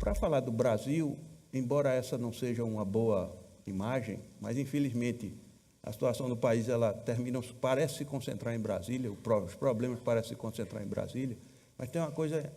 Para falar do Brasil, embora essa não seja uma boa imagem, mas infelizmente a situação do país parece se concentrar em Brasília, os problemas parecem se concentrar em Brasília, mas tem uma coisa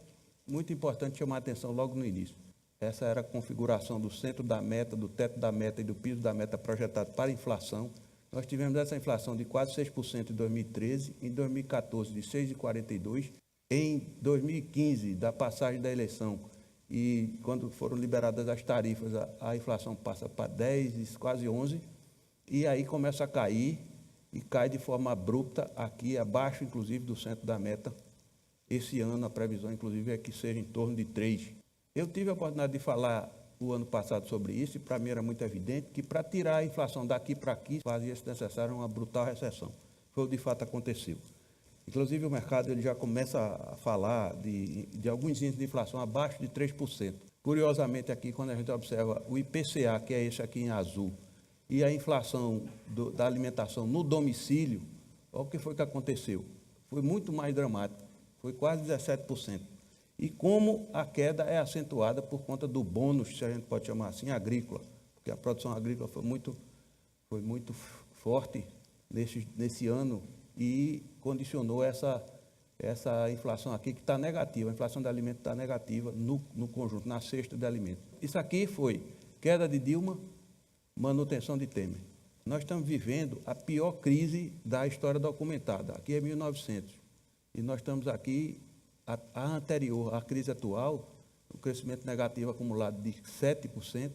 muito importante chamar a atenção logo no início. Essa era a configuração do centro da meta, do teto da meta e do piso da meta projetado para a inflação. Nós tivemos essa inflação de quase 6% em 2013, em 2014 de 6,42%, em 2015, da passagem da eleição, e quando foram liberadas as tarifas, a inflação passa para 10, quase 11%, e aí começa a cair, e cai de forma abrupta aqui, abaixo, inclusive, do centro da meta. Esse ano, a previsão, inclusive, é que seja em torno de 3%. Eu tive a oportunidade de falar o ano passado sobre isso, e para mim era muito evidente que para tirar a inflação daqui para aqui, fazia-se necessário uma brutal recessão. Foi o que de fato aconteceu. Inclusive o mercado ele já começa a falar de alguns índices de inflação abaixo de 3%. Curiosamente aqui, quando a gente observa o IPCA, que é esse aqui em azul, e a inflação da alimentação no domicílio, olha o que foi que aconteceu. Foi muito mais dramático, foi quase 17%. E como a queda é acentuada por conta do bônus, se a gente pode chamar assim, agrícola, porque a produção agrícola foi muito forte nesse ano e condicionou essa inflação aqui que está negativa, a inflação de alimentos está negativa no conjunto, na cesta de alimentos. Isso aqui foi queda de Dilma, manutenção de Temer. Nós estamos vivendo a pior crise da história documentada, aqui é 1900, e nós estamos aqui. A anterior, à crise atual, o crescimento negativo acumulado de 7%,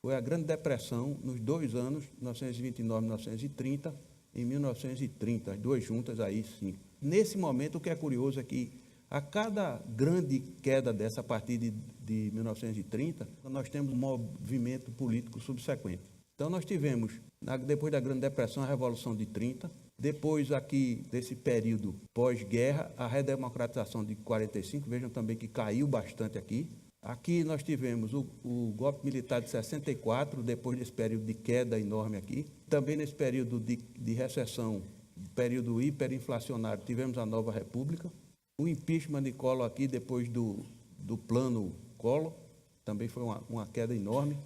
foi a Grande Depressão nos 2 anos, 1929 e 1930, em 1930, as duas juntas aí, sim. Nesse momento, o que é curioso é que, a cada grande queda dessa, a partir de 1930, nós temos um movimento político subsequente. Então, nós tivemos, depois da Grande Depressão, a Revolução de 30, depois aqui, desse período pós-guerra, a redemocratização de 45, vejam também que caiu bastante aqui. Aqui nós tivemos o golpe militar de 64, depois desse período de queda enorme aqui. Também nesse período de recessão, período hiperinflacionário, tivemos a Nova República. O impeachment de Collor aqui, depois do plano Collor, também foi uma queda enorme.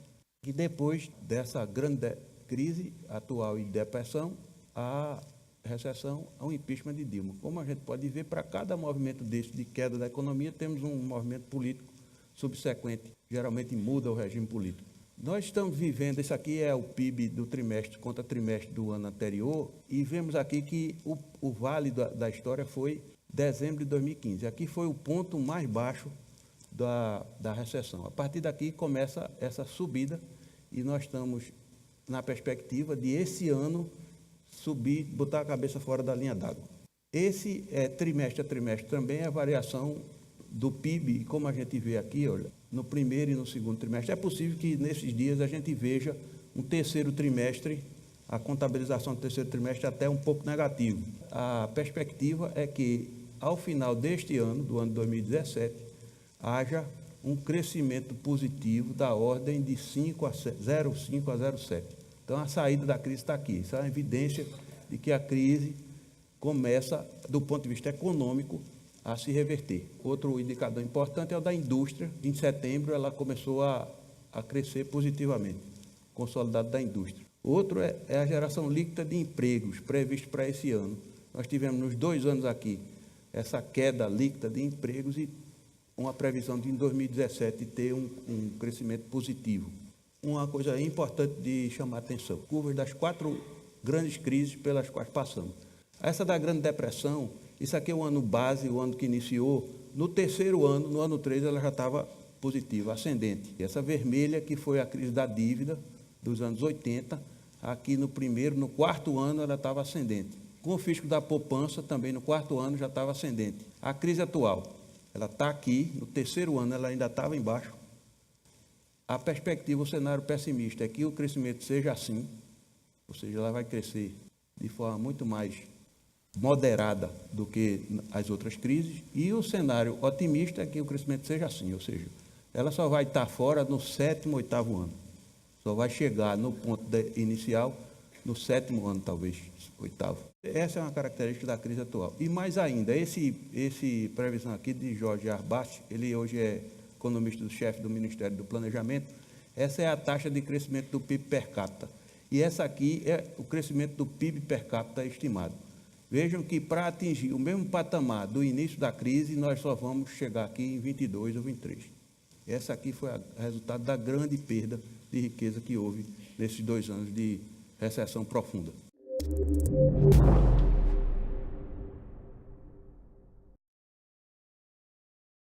E depois dessa grande crise atual e depressão, a recessão, ao impeachment de Dilma. Como a gente pode ver, para cada movimento desse de queda da economia, temos um movimento político subsequente, geralmente muda o regime político. Nós estamos vivendo, isso aqui é o PIB do trimestre contra trimestre do ano anterior, e vemos aqui que o vale da história foi dezembro de 2015. Aqui foi o ponto mais baixo da recessão. A partir daqui começa essa subida, e nós estamos na perspectiva de esse ano subir, botar a cabeça fora da linha d'água. Esse trimestre a trimestre também é a variação do PIB, e como a gente vê aqui, olha, no primeiro e no segundo trimestre, é possível que nesses dias a gente veja um terceiro trimestre, a contabilização do terceiro trimestre até um pouco negativo. A perspectiva é que, ao final deste ano, do ano 2017, haja um crescimento positivo da ordem de 0,5 a 0,7. Então, a saída da crise está aqui. Isso é uma evidência de que a crise começa, do ponto de vista econômico, a se reverter. Outro indicador importante é o da indústria. Em setembro, ela começou a crescer positivamente, consolidado da indústria. Outro é a geração líquida de empregos, previsto para esse ano. Nós tivemos, nos 2 anos aqui, essa queda líquida de empregos e uma previsão de, em 2017, ter um crescimento positivo. Uma coisa importante de chamar a atenção, curvas das 4 grandes crises pelas quais passamos. Essa da Grande Depressão, isso aqui é o ano base, o ano que iniciou. No terceiro ano, no ano 3, ela já estava positiva, ascendente. E essa vermelha, que foi a crise da dívida dos anos 80, aqui no 4º ano, ela estava ascendente. Com o fisco da poupança, também no 4º ano, já estava ascendente. A crise atual, ela está aqui, no terceiro ano, ela ainda estava embaixo. A perspectiva, o cenário pessimista é que o crescimento seja assim, ou seja, ela vai crescer de forma muito mais moderada do que as outras crises, e o cenário otimista é que o crescimento seja assim, ou seja, ela só vai estar fora no 7º, 8º ano, só vai chegar no ponto inicial no 7º ano, talvez, 8º. Essa é uma característica da crise atual. E mais ainda, esse previsão aqui de Jorge Arbach, ele hoje é economista-chefe do Ministério do Planejamento, essa é a taxa de crescimento do PIB per capita. E essa aqui é o crescimento do PIB per capita estimado. Vejam que para atingir o mesmo patamar do início da crise, nós só vamos chegar aqui em 22 ou 23. Essa aqui foi o resultado da grande perda de riqueza que houve nesses 2 anos de recessão profunda.